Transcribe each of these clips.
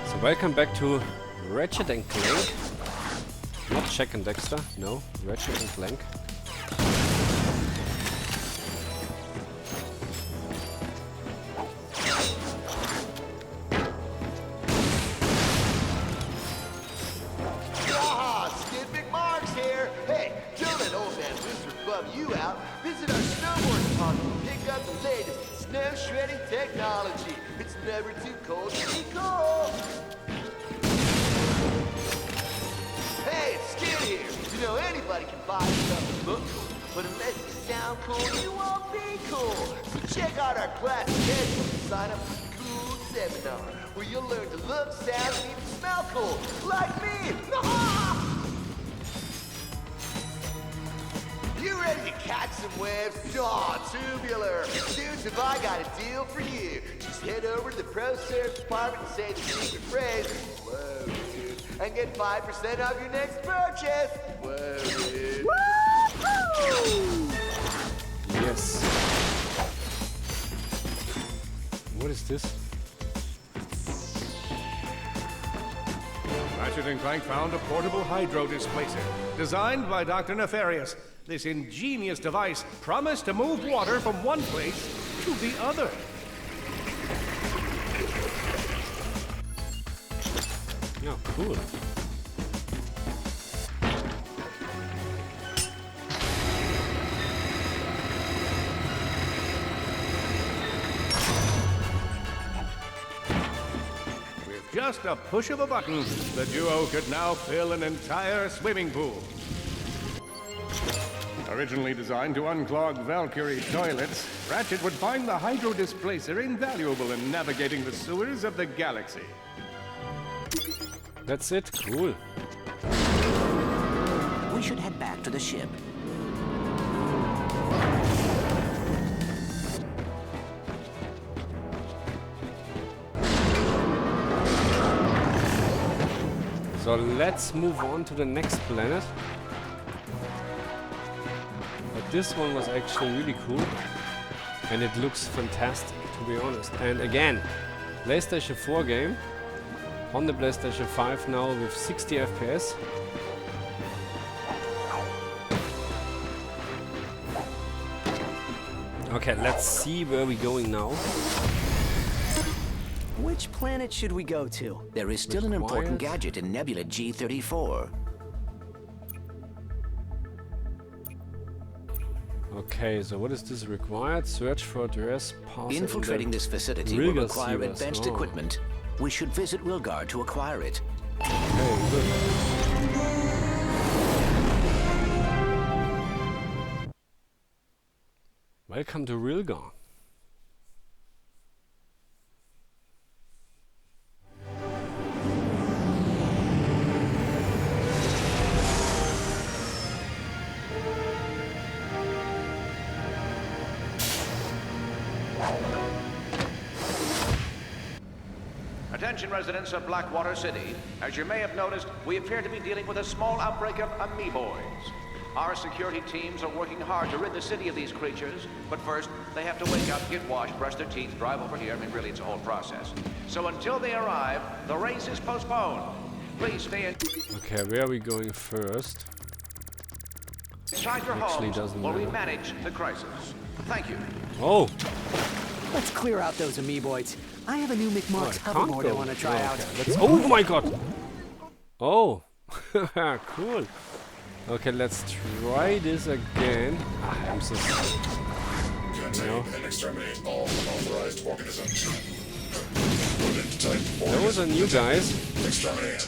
So welcome back to Ratchet and Clank. Not Jack and Dexter, no, Ratchet and Clank. Visit our snowboard park and pick up the latest snow shredding technology. It's never too cold to be cold. Hey, it's Skid here. You know anybody can buy stuff and look cool, but unless you sound cool, you won't be cool. So check out our class schedule and sign up for a cool seminar where you'll learn to look, sound, and even smell cool, like me. You ready to catch some waves? Aw, tubular! Dudes, have I got a deal for you. Just head over to the Pro Surf department and say the secret phrase, whoa, dude, and get 5% off your next purchase. Whoa, dude. Woo-hoo! Yes. What is this? Ratchet and Clank found a portable hydro displacer, designed by Dr. Nefarious. This ingenious device promised to move water from one place to the other. Yeah, cool. With just a push of a button, the duo could now fill an entire swimming pool. Originally designed to unclog Valkyrie toilets, Ratchet would find the hydro displacer invaluable in navigating the sewers of the galaxy. That's it, cool. We should head back to the ship. So let's move on to the next planet. This one was actually really cool, and it looks fantastic, to be honest. And again, PlayStation 4 game on the PlayStation 5 now with 60 FPS. Okay, let's see where we're going now. Which planet should we go to? There is still an important gadget in Nebula G34. Okay, so what is this required? Search for address, pass. Infiltrating this facility will require advanced equipment. We should visit Rilgar to acquire it. Okay, good. Welcome to Rilgar. Attention residents of Blackwater City. As you may have noticed, we appear to be dealing with a small outbreak of amoeboids. Our security teams are working hard to rid the city of these creatures, but first, they have to wake up, get washed, brush their teeth, drive over here. I mean, really, it's a whole process. So until they arrive, the race is postponed. Please stay in. Okay, where are we going first? Inside your homes while we manage the crisis. Thank you. Oh! Let's clear out those amoeboids. I have a new McMark's hoverboard I want to try out. Let's, oh my god! Oh! Cool. Okay, let's try this again. Ah, I'm so sorry. Contain and exterminate all unauthorized organisms. Those are new guys. Exterminate.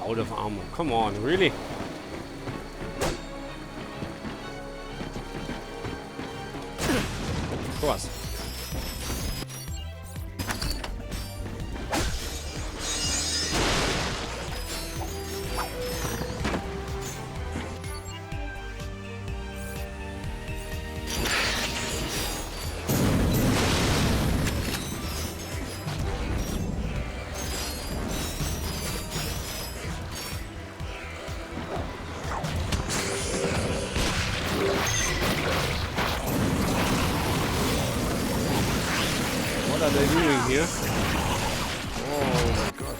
Out of armor. Come on, really? Of course. are they doing here? Oh my god.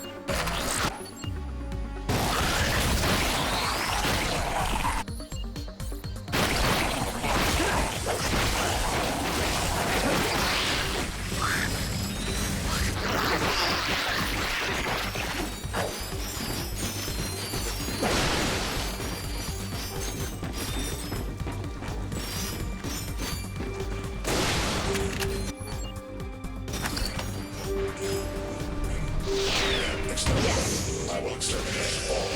I will exterminate all.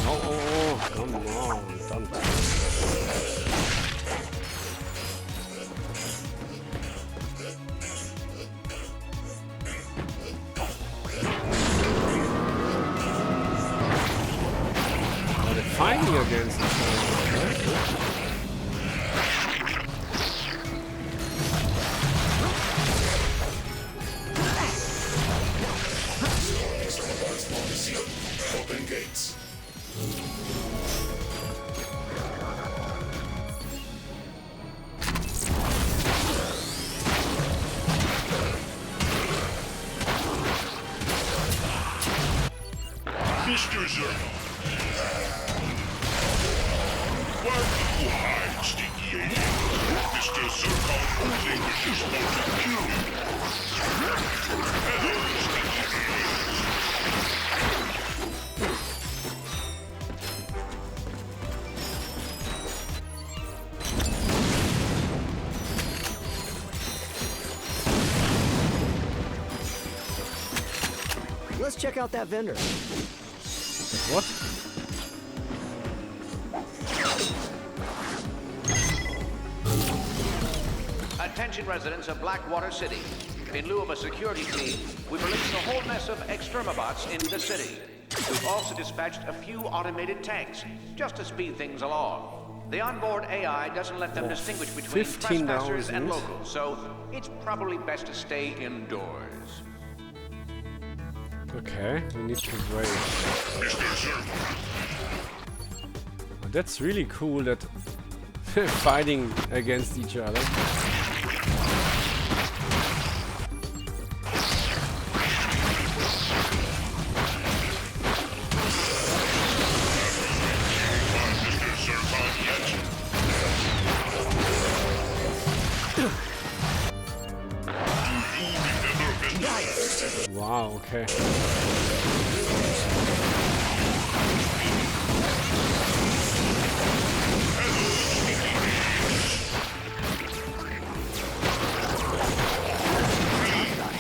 Oh, come on, don't. Are they fighting against each other? Right? Open gates. Mr. Zerno. Why do you hide, stinky alien? Mr. Zircon only wishes more to kill you. Hello, stinky aliens. Let's check out that vendor. What? Attention residents of Blackwater City. In lieu of a security team, we've released a whole mess of extermabots into the city. We've also dispatched a few automated tanks, just to speed things along. The onboard AI doesn't let them distinguish between trespassers and locals, so it's probably best to stay indoors. Okay, we need to wait. Oh, that's really cool that they're fighting against each other. Wow, okay.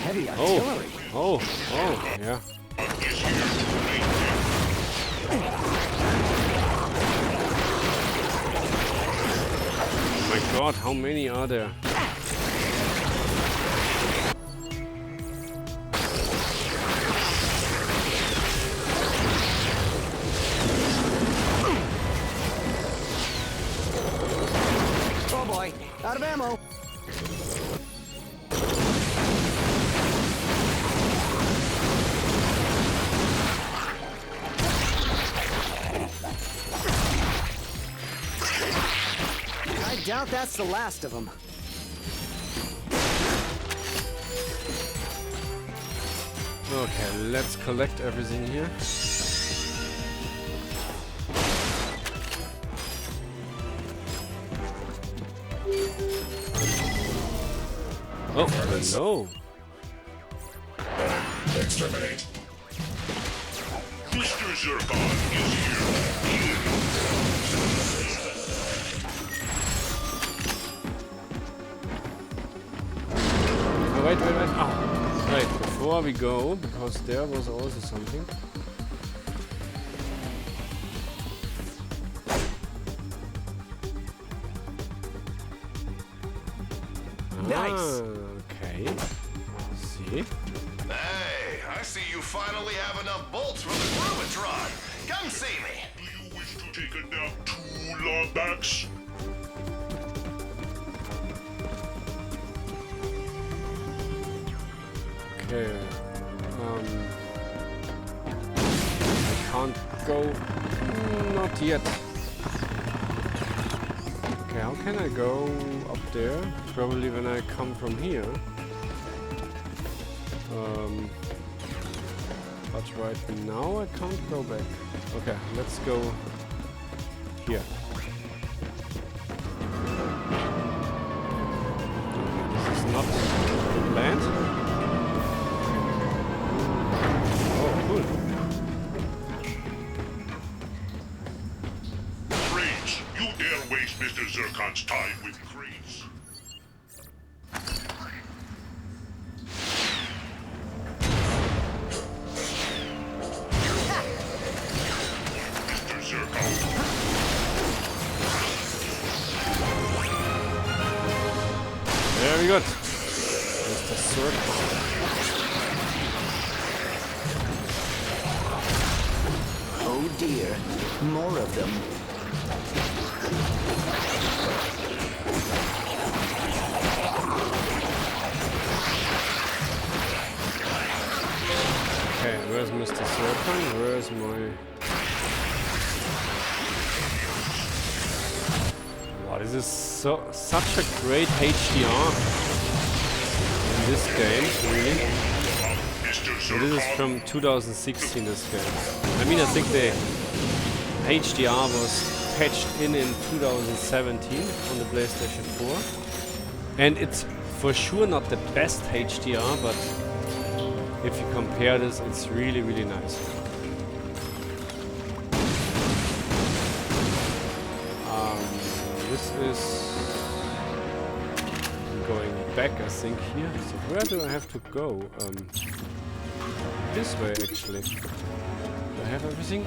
Heavy artillery. Oh, yeah. My god, how many are there? Oh boy, out of ammo. I doubt that's the last of them. Okay, let's collect everything here. Oh, hello. Exterminate. Mr. Zircon is here. Oh, wait. Oh, wait, before we go, because there was also something. Nice. Okay. See? Hey, I see you finally have enough bolts for the Rubitron. Come see me. Do you wish to take a nap too, Lawbacks? Okay. go? Not yet. Okay, how can I go up there? Probably when I come from here. But right now I can't go back. Okay, let's go here. This is not land. Oh, cool. Crates! You dare waste Mr. Zircon's time with crates? Mr. Zircon. Very good. Mr. Zircon. Oh dear, more of them. Okay, where's Mr. Zircon? Where's my... Wow, this is such a great HDR in this game, really. So this is from 2016, this game. I mean, I think the HDR was patched in 2017 on the PlayStation 4. And it's for sure not the best HDR, but if you compare this, it's really, really nice. This is going back, I think, here. So where do I have to go? This way, actually. Do I have everything?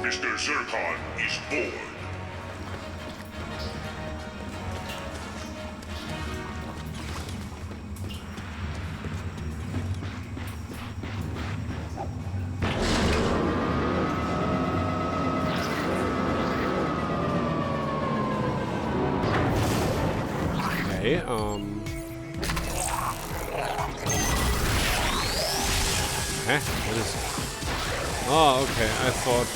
Mr. Zircon is born. Okay, what is it? Oh, okay, I thought...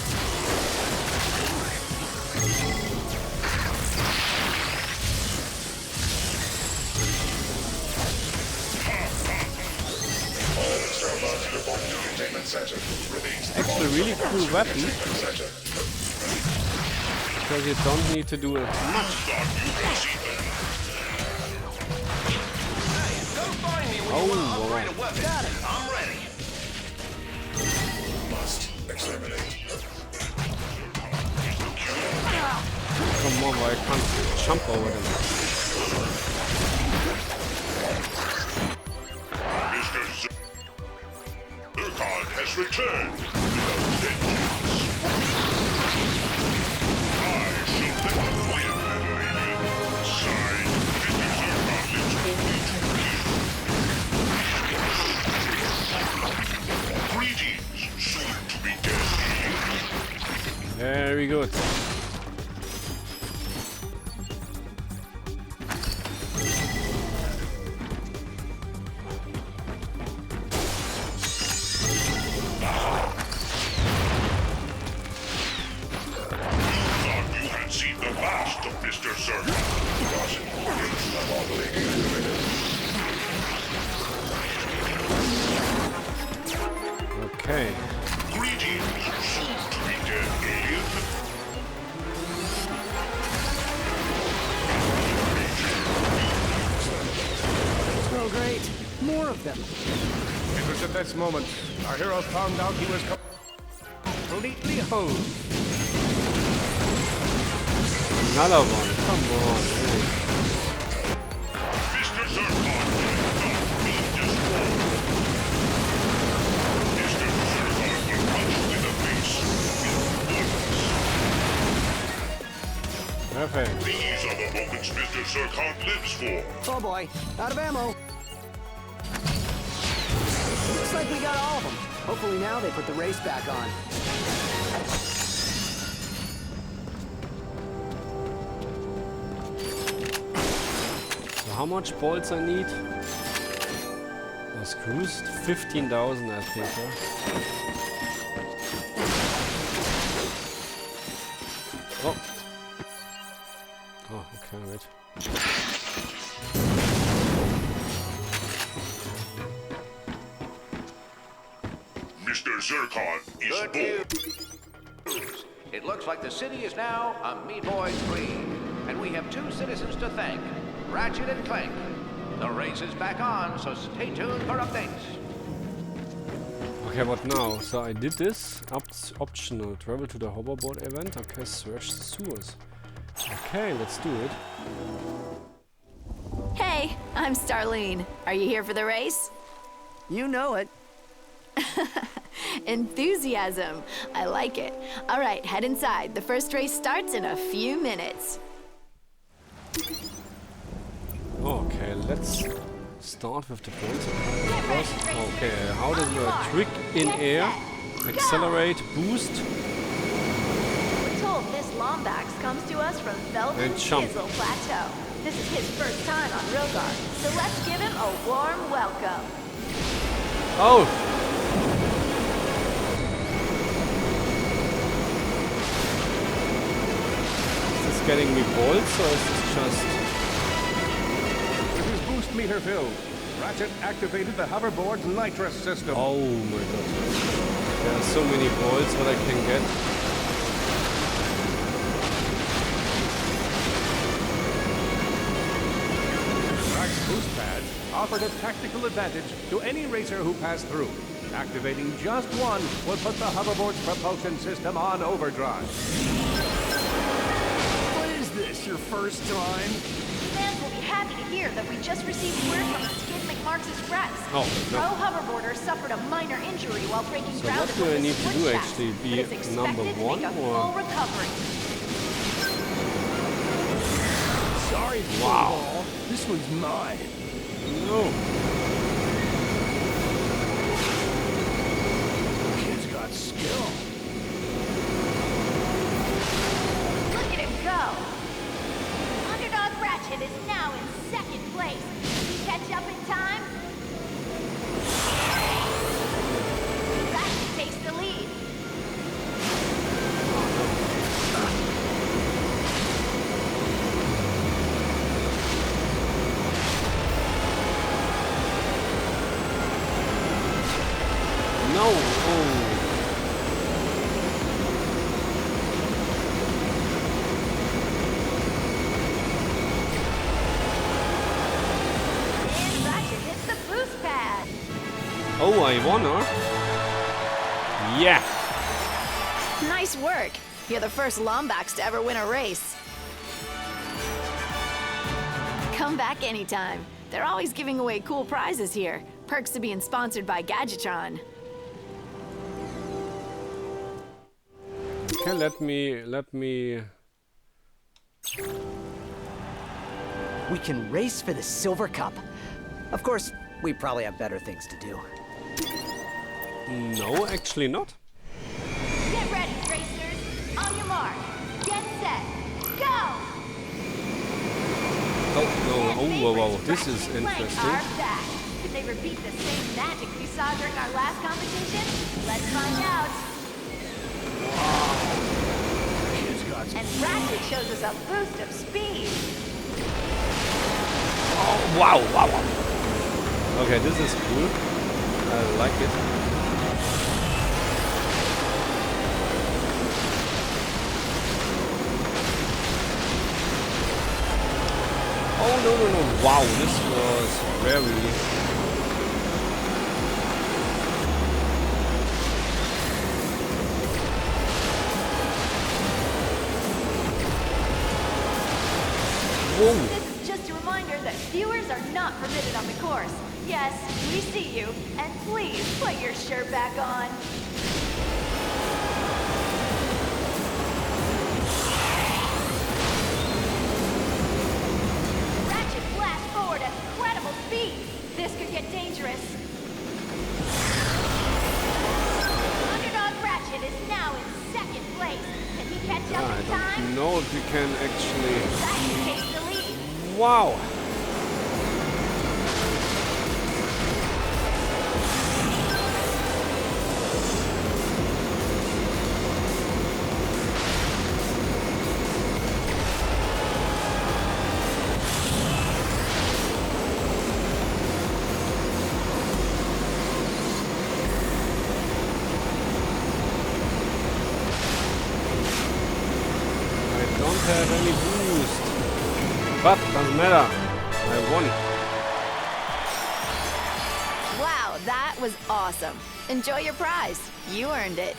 Actually, really cool weapon. Because you don't need to do it much. Oh, wow. Got it. I'm ready. Must exterminate. Come on, why I can't jump over them. Mr. Zircon has returned. I shall never win, alien. Signed, Mr. Zircon lives only to kill. Greetings, soon to be dead. Very good. Okay. Greetings, soon to be dead alien. Oh, great. More of them. It was at this moment our hero found out he was completely hosed. Another one. Come on. Really. Mr. Zircon cannot be destroyed. Mr. Zircon will punch you in the face with bullets. Perfect. These are the moments Mr. Zircon lives for. Oh boy, out of ammo. Looks like we got all of them. Hopefully now they put the race back on. So how much bolts I need? Screws? 15,000, I think. Huh? Oh. Oh, okay, wait. Mr. Zircon is Good bold. news. It looks like the city is now Amoeboid free, and we have 2 citizens to thank, Ratchet and Clank. The race is back on, so stay tuned for updates. Okay, what now? So I did this. Optional. Travel to the hoverboard event. Okay, search the sewers. Okay, let's do it. Hey, I'm Starlene. Are you here for the race? You know it. Enthusiasm. I like it. All right, head inside. The first race starts in a few minutes. Okay, let's start with the points. Okay, how does the trick in air? Accelerate, boost, We're told this Lombax comes to us from Velvet and jump. Sizzle Plateau. This is his first time on Rilgar, so let's give him a warm welcome. Oh! Is this getting me bolts or is this just... With his boost meter filled, Ratchet activated the hoverboard's nitrous system. Oh my god. There are so many bolts that I can get. Ratchet's boost pads offered a tactical advantage to any racer who passed through. Activating just one will put the hoverboard's propulsion system on overdrive. What is this, your first time? Fans will be happy to hear that we just received word from Skid McMarx's reps. Oh, no. Pro hoverboarder suffered a minor injury while breaking So ground what do above I the need to split do shaft, actually? but Be is expected number to one make a or- full recovery. Sorry, Wow. football. This one's mine. No. Kid's got skill. Look at him go! Underdog Ratchet is now in second place. Can he catch up in time? Ratchet takes the lead. No. Oh. And Ratchet hits the boost pad. Oh, I won, huh? Yeah. Nice work. You're the first Lombax to ever win a race. Come back anytime. They're always giving away cool prizes here. Perks to being sponsored by Gadgetron. Okay, let me... We can race for the Silver Cup. Of course, we probably have better things to do. No, actually not. Get ready, racers. On your mark. Get set. Go! Oh, no. Oh, whoa, whoa. This Ratchet is and Clank interesting. are back. Can they repeat the same magic we saw during our last competition? Let's find out. Kid's got And Ratchet shows us a boost of speed. Oh, wow, wow, wow. Okay, this is cool. I like it. Oh, no, no, no. Wow, this was very... Whoa. This is just a reminder that viewers are not permitted on the course. Yes, we see you, and please put your shirt back on. Ratchet blasts forward at incredible speed. This could get dangerous. Underdog Ratchet is now in second place. Can he catch up I in time? don't know if we can actually... Ratchet takes the lead. Wow. any boost. But doesn't matter. I won. Wow, that was awesome. Enjoy your prize. You earned it.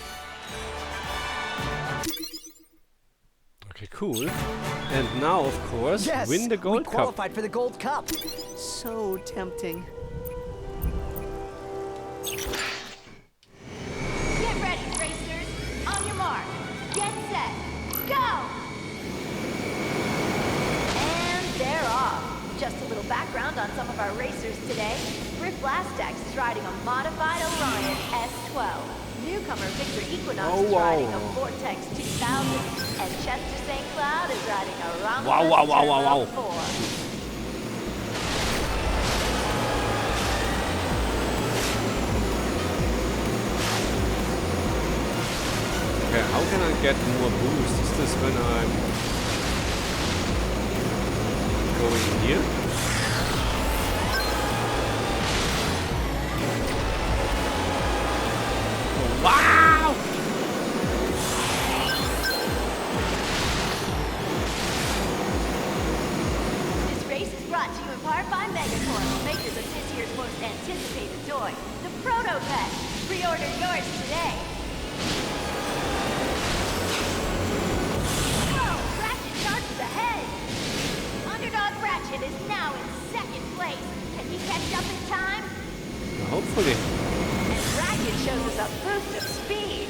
Okay, cool. And now, of course, Yes, win the we Gold Cup. qualified for the Gold Cup. So tempting. Get ready, racers. On your mark. Get set. Go! And they're off. Just a little background on some of our racers today. Rick Blastax is riding a modified Orion S12. Newcomer Victor Equinox is riding a Vortex 2000. And Chester St. Cloud is riding a Romulus Turbo 4. Okay, how can I get more boost? Is this when I'm going here? Oh, wow! This race is brought to you in part by Megacorp, makers of this year's most anticipated toy, the Proto Pet. Pre-order yours today. Whoa! Ratchet charges ahead! Underdog Ratchet is now in second place. Can he catch up in time? Hopefully. And Ratchet shows us a boost of speed.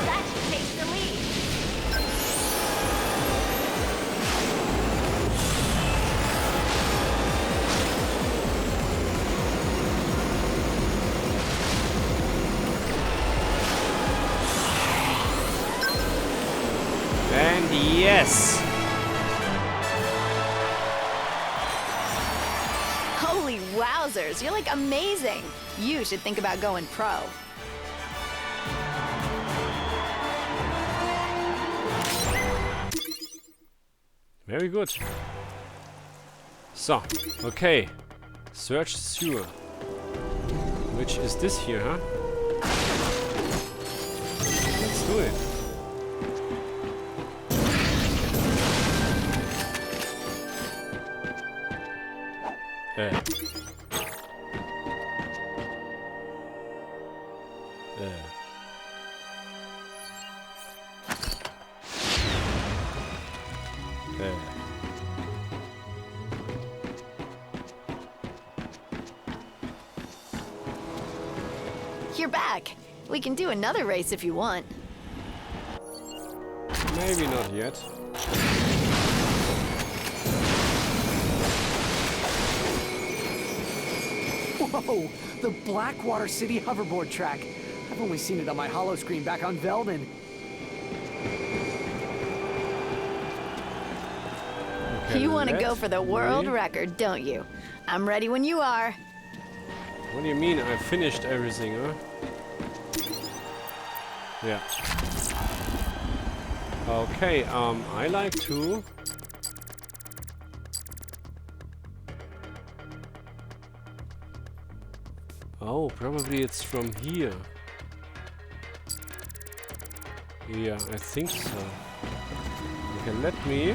Ratchet takes the lead. And yes! Holy wowzers, you're like amazing. You should think about going pro. Very good. So, okay. Search sewer. Which is this here, huh? Let's do it. You're back. We can do another race if you want. Maybe not yet. Whoa! The Blackwater City hoverboard track. I've only seen it on my holo screen back on Velden. Okay, You want to go let's for the world see. record, don't you? I'm ready when you are. What do you mean I finished everything, huh? Yeah. Okay, I like to... Oh, probably it's from here. Yeah, I think so. Okay, let me...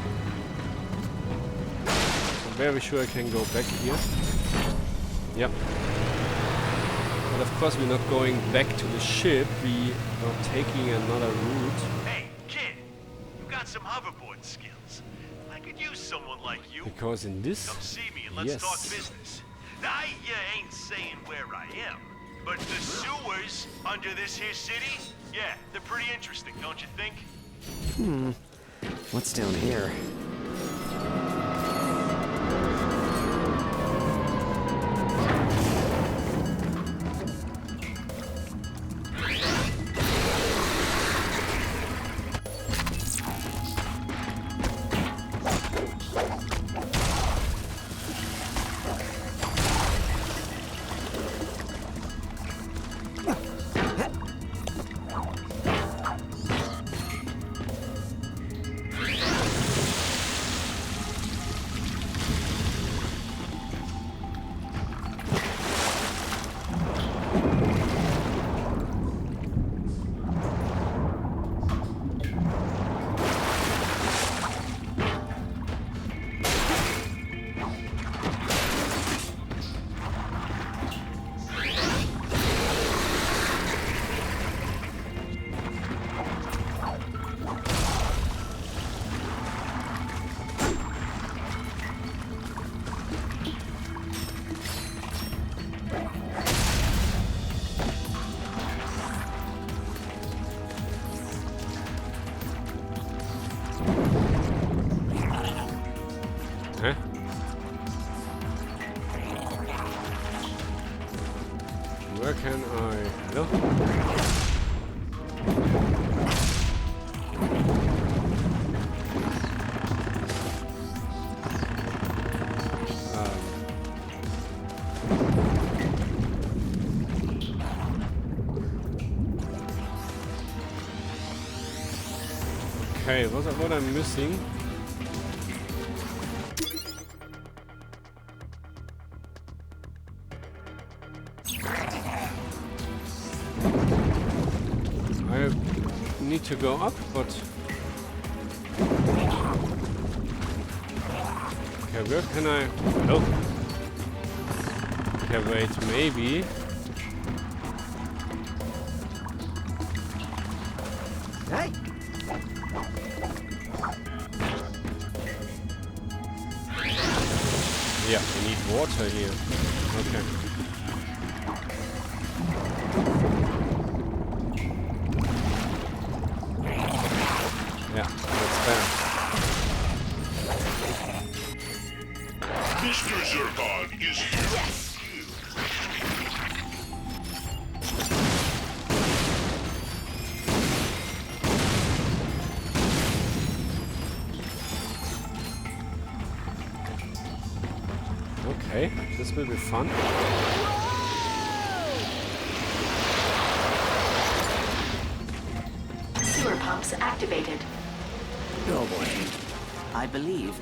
I'm very sure I can go back here. Yep. But of course we're not going back to the ship, we are taking another route. Hey, kid, you got some hoverboard skills. I could use someone like you. Because in this... Come see me and let's yes. talk business. I ain't saying where I am, but the sewers under this here city, yeah, they're pretty interesting, don't you think? What's down here? Huh? Where can I... Hello? Okay, what I'm missing? I need to go up, but... Okay, where can I... Hello? Okay, wait, maybe... Hey! Yeah, we need water here. Okay. Yeah, that's better. Mr. Zircon is here. Yes. Okay, this will be fun. Sewer pumps activated. Oh boy. I believe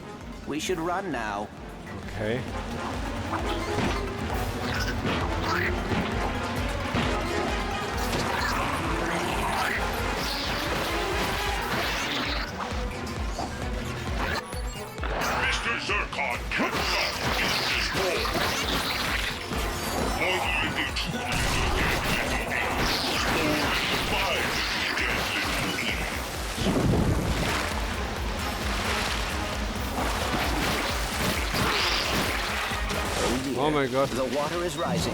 we should run now. Okay. Mr. Zircon cannot be destroyed. One little too little five Oh my god. The water is rising.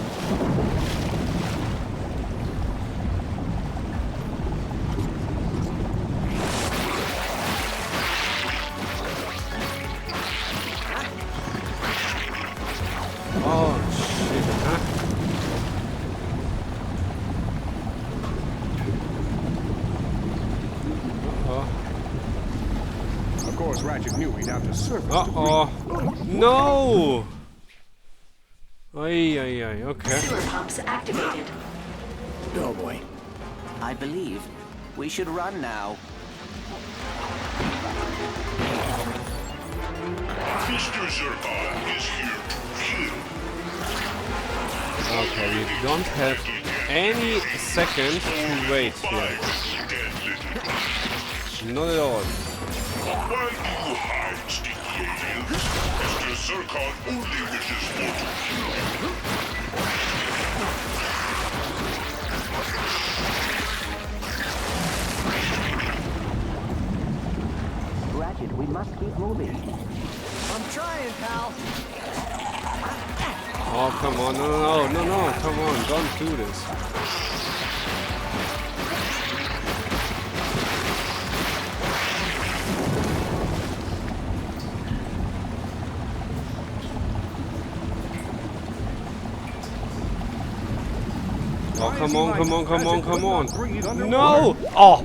Oh shit, huh? Of course, Ratchet knew he'd have to surface. Uh-oh. No! Ay, ay, ay, okay. Sewer pumps activated. Oh boy. I believe we should run now. Mr. Zircon is here to kill. Okay, we don't have any second to wait here. Not at all. Why do you hide, stinky aliens? Mr. Zircon only wishes for to kill. Ratchet, we must keep moving. I'm trying, pal. Oh, come on. No, come on. Don't do this. Oh, come on. No! Oh!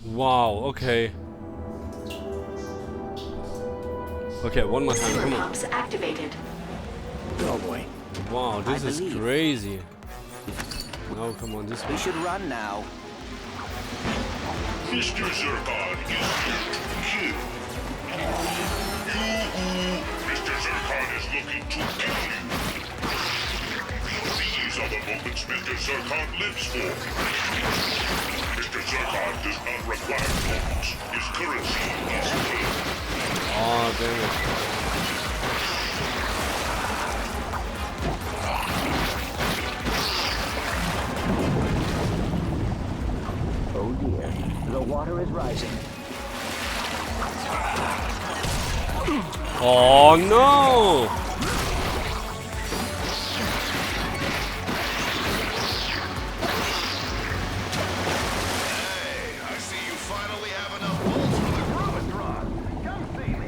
Wow, okay. Okay, one more time, Sewer come on. pumps activated. Oh boy. Wow, this I is believe. crazy. No, come on, this We way. should run now. Mr. Zircon is here to kill. Mr. Zircon is looking to kill you. These are the moments Mr. Zircon lives for. Mr. Zircon does not require moments. His currency is paid. Oh, damn it. Oh dear. The water is rising. Oh, no! Hey, I see you finally have enough bolts for the Ruben's run. Come see me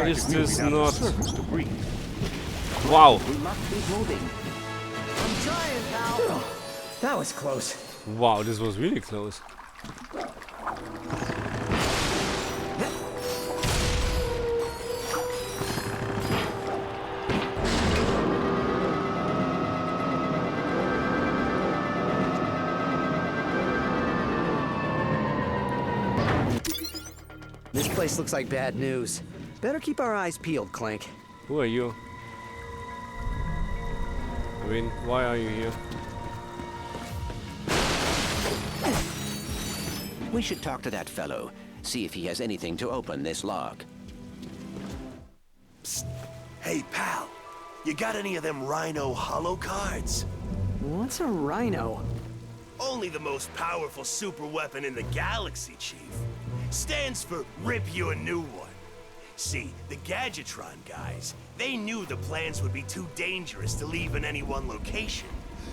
Ratchet is moving this down the not? surface to breathe. Wow. We must be moving. I'm trying, pal. That was close. Wow, this was really close. This place looks like bad news. Better keep our eyes peeled, Clank. Who are you? I mean, why are you here? We should talk to that fellow, see if he has anything to open this lock. Hey, pal. You got any of them Rhino holo cards? What's a rhino? Only the most powerful super weapon in the galaxy, Chief. Stands for Rip You a New One. See, the Gadgetron guys, they knew the plans would be too dangerous to leave in any one location.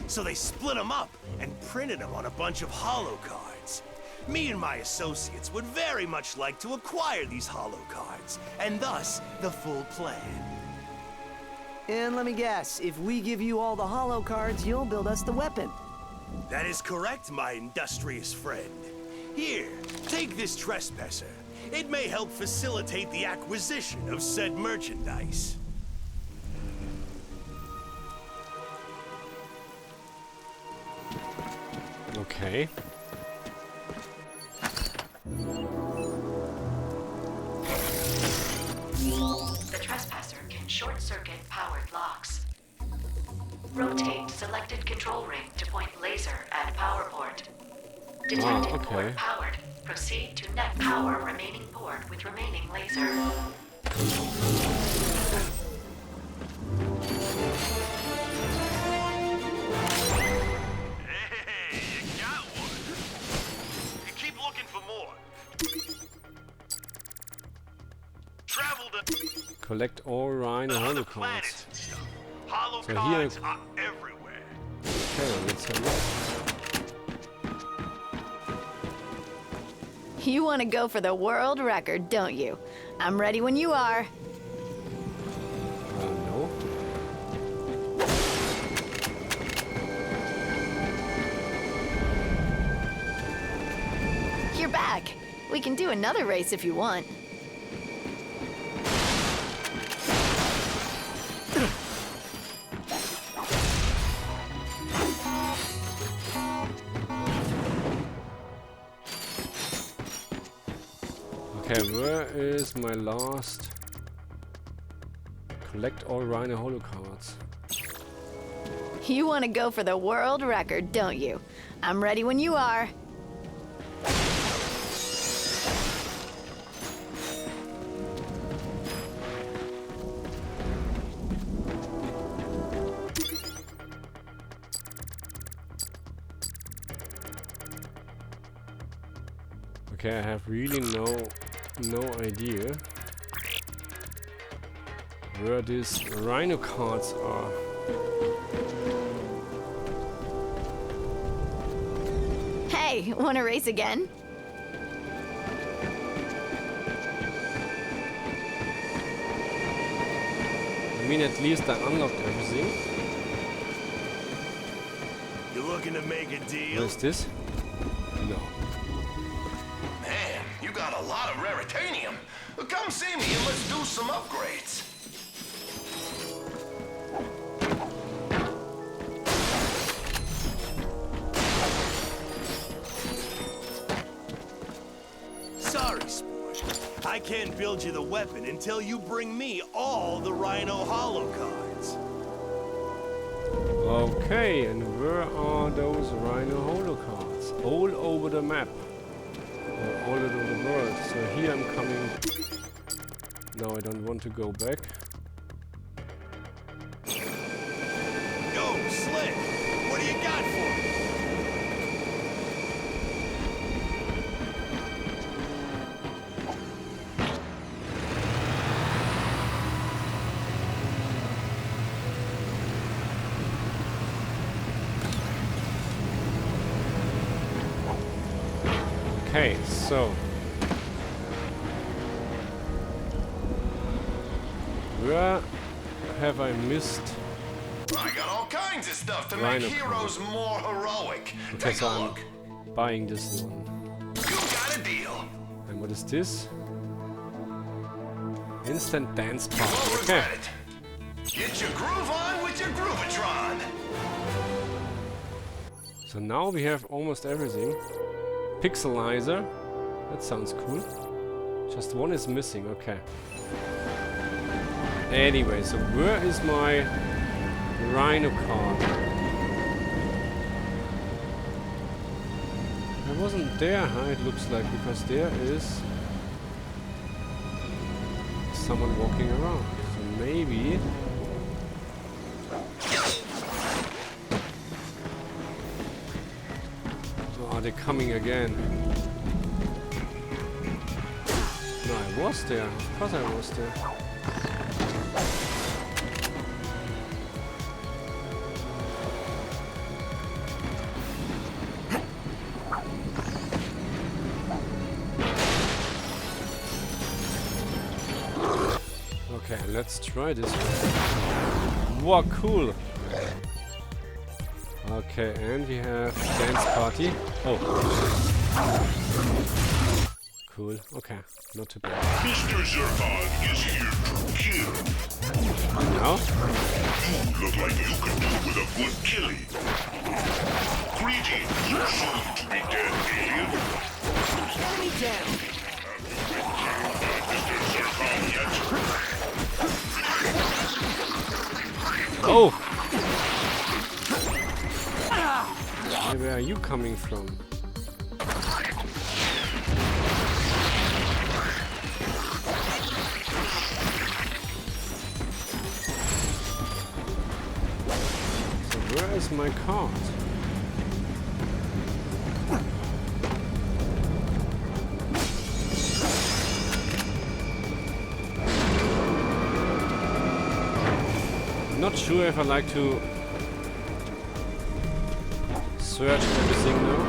So they split them up and printed them on a bunch of holo cards. Me and my associates would very much like to acquire these holo cards, and thus the full plan. And let me guess, if we give you all the holo cards, you'll build us the weapon. That is correct, my industrious friend. Here, take this trespasser. It may help facilitate the acquisition of said merchandise. Okay. The trespasser can short-circuit powered locks. Rotate selected control ring to point laser at power port. Detected port powered. Proceed to net power remaining port with remaining laser. Hey, you got one. You keep looking for more. Travel to Collect all Rhino holo other cards. planets and stuff. Holo So cards here- are everywhere. Okay, let's have a look. You want to go for the world record, don't you? I'm ready when you are. No. You're back. We can do another race if you want. Okay, where is my last? Collect all Rhino holo cards. You want to go for the world record, don't you? I'm ready when you are. Okay, I have really no idea where these Rhino cards are. Hey, want to race again? I mean, at least I unlocked everything. You looking to make a deal? What is this? No. Man, you got a lot of raritanium. Well, come see me and let's do some upgrades. Sorry, sport. I can't build you the weapon until you bring me all the Rhino holo cards. Okay, and where are those Rhino holo cards? All over the map. All over the world. So here I'm coming. No, I don't want to go back. Yo, Slick, what do you got for me? Okay, so Where have I missed? I got all kinds of stuff to Rhino make heroes more heroic. Okay, Take so a I'm look. buying this one. You got a deal. And what is this? Instant dance You party. won't Okay. regret it. Get your groove on with your Groovatron. So now we have almost everything. Pixelizer. That sounds cool. Just one is missing. Okay. Anyway, so where is my Rhino card? I wasn't there, huh? It looks like, because there is someone walking around. So maybe. Oh, are they coming again? No, I was there. Of course I was there. Okay, let's try this one. Wow, cool! Okay, and we have dance party. Oh. Cool, okay, not too bad. Mr. Zircon is here to kill. Now? You look like you could do with a good killing. Greetings, soon to be dead alien. Enemy down. Mr. Zircon yet? Oh! Hey, where are you coming from? So where is my card? I'm not sure if I like to search everything now.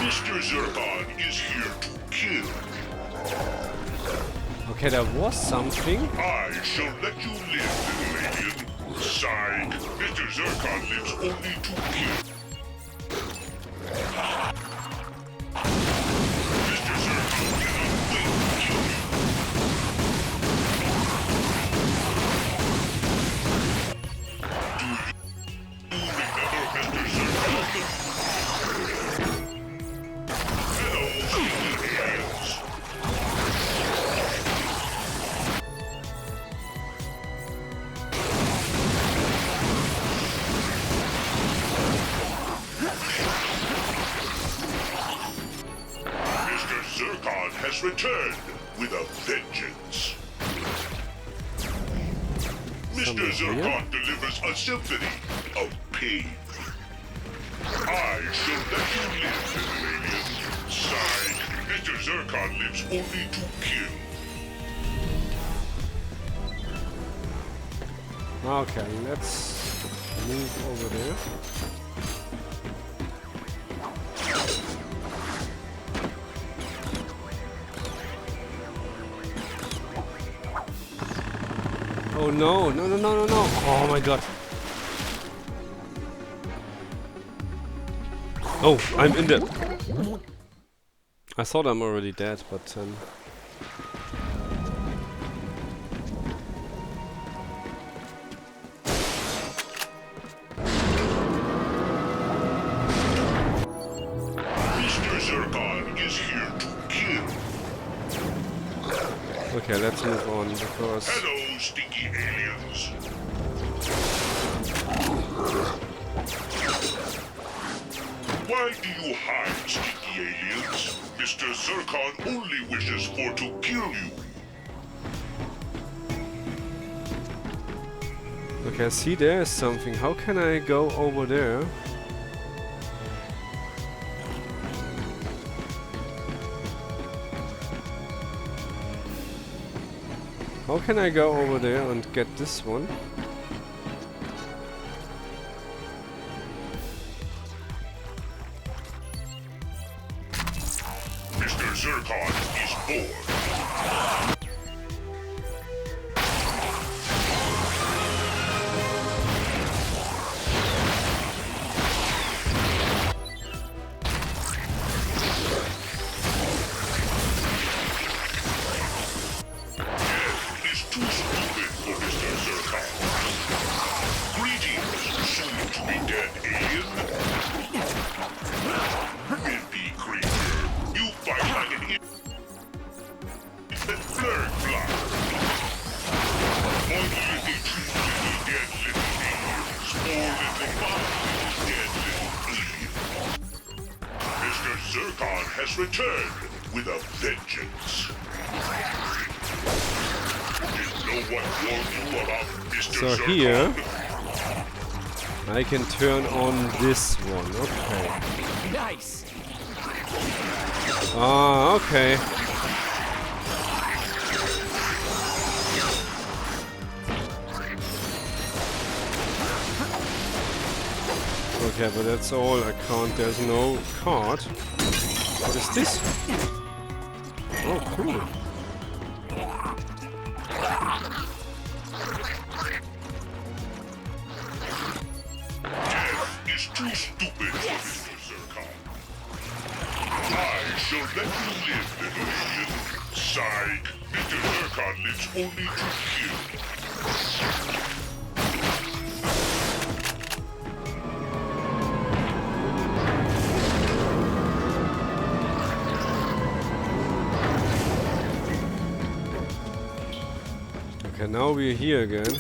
Mr. Zircon is here to kill. Okay, there was something. I shall let you live, little alien. Signed, Mr. Zircon lives only to kill. Mr. Zircon cannot wait to kill you. Do you remember Mr. Zircon? Hello, sneaky aliens. Mr. Zircon has returned with a vengeance. Mr. Zircon delivers a symphony of pain. I shall let you live, little alien. Signed, Mr. Zircon lives only to kill. Okay, let's move over there. Oh no, no, no, no, no, no. Oh my god. Oh, I'm in there. I thought I'm already dead, but Mr. Zircon is here to kill. okay, let's move on because Hello, stinky aliens. Why do you hide, stinky aliens? Mr. Zircon only wishes for to kill you. okay, I see there is something. How can I go over there? How can I go over there and get this one? Mr. Zircon is bored. Mr. Zircon has returned with a vengeance. Did no one warn you about Mr. So Zircon? here I can turn on this one. Okay. Nice. Ah, okay. Okay, but that's all. I can't. There's no card. What is this? Oh, cool. Death is too stupid for Mr. Zircon. I shall let you live, little alien. Psych. Mr. Zircon lives only to kill. Okay, now we're here again.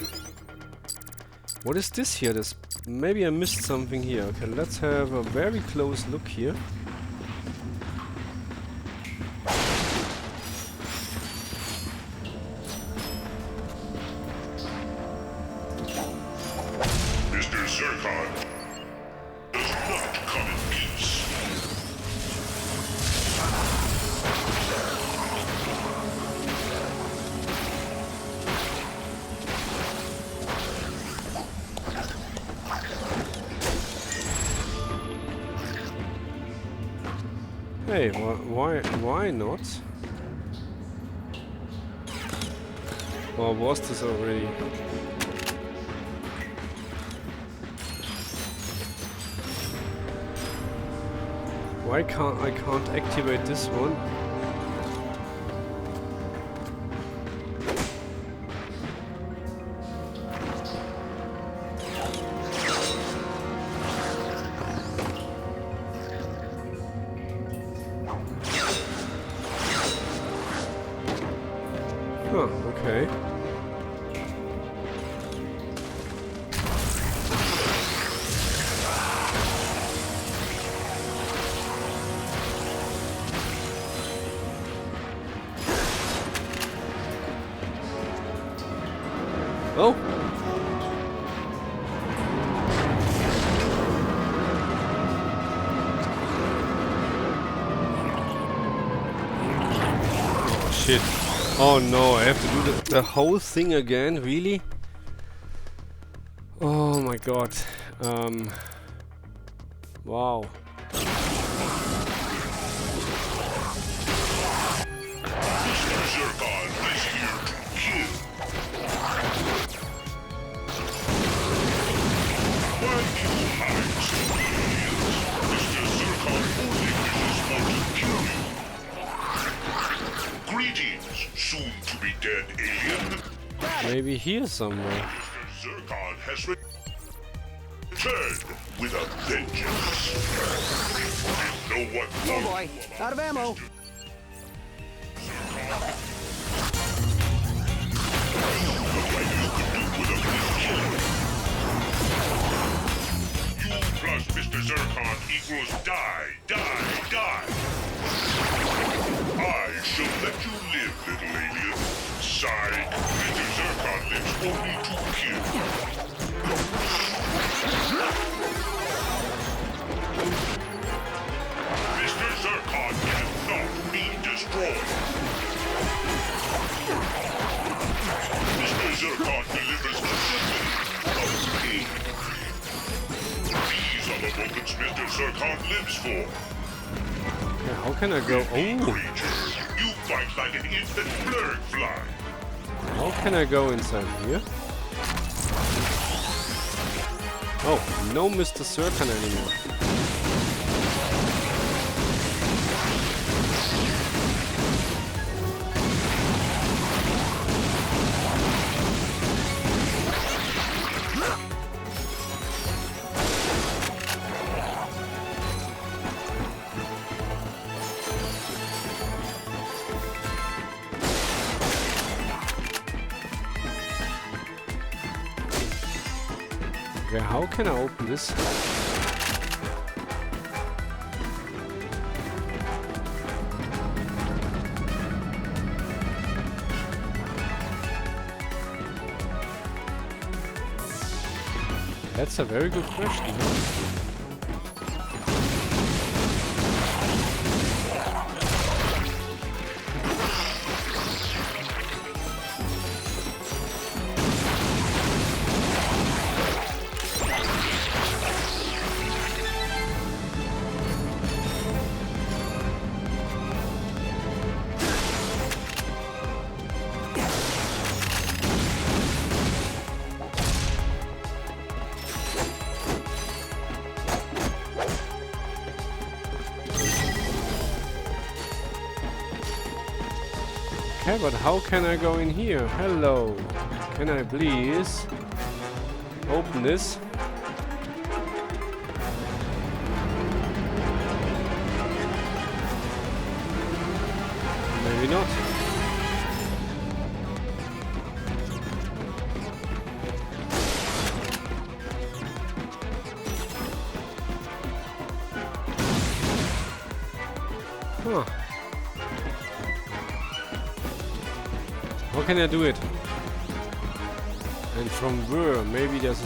What is this here? This maybe I missed something here. Okay, let's have a very close look here. Mr. Zircon does not come in peace. Hey, why not? Or was this already? Why can't I activate this one? Huh, okay. Oh! Oh shit. Oh no, I have to do the whole thing again, really? Oh my god. Wow. Mr. Zircon is here to kill. Why do you hide so aliens? Mr. Zircon only wishes for to kill you. Greetings, soon to be dead alien. Maybe here somewhere. Mr. Zircon has returned with a vengeance. Did no one Oh warn boy, you about out of ammo. Mr. You plus Mr. Zircon equals die, die, die. I shall let you live, little alien. Sigh, Mr. Zircon lives only to kill. Mr. Zircon cannot be destroyed. Mr. Zircon delivers a symphony of pain. These are the moments Mr. Zircon lives for. Yeah, how can I go? Oh! Creature, you fight like an infant blurred fly. How can I go inside here? Oh, no Mr. Zircon anymore. Okay, how can I open this? That's a very good question. Okay, but how can I go in here? Hello. Can I please open this? Maybe not. Huh. How can I do it? And from where? Maybe there's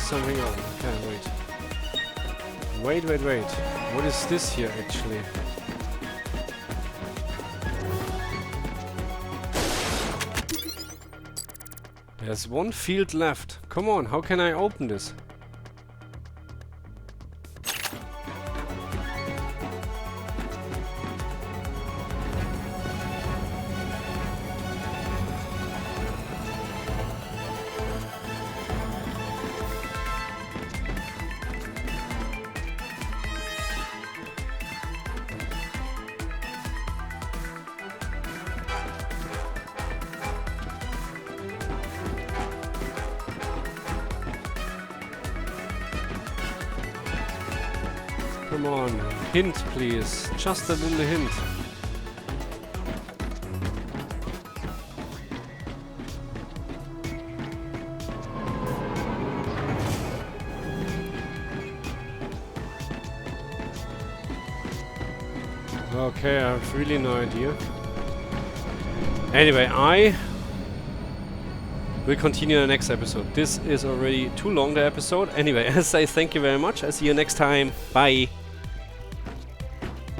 something else. Okay, wait. What is this here actually? There's one field left. Come on, how can I open this? Come on, hint please, just a little hint. Okay, I have really no idea. Anyway, I will continue in the next episode. This is already too long, the episode. Anyway, I say thank you very much. I'll see you next time. Bye.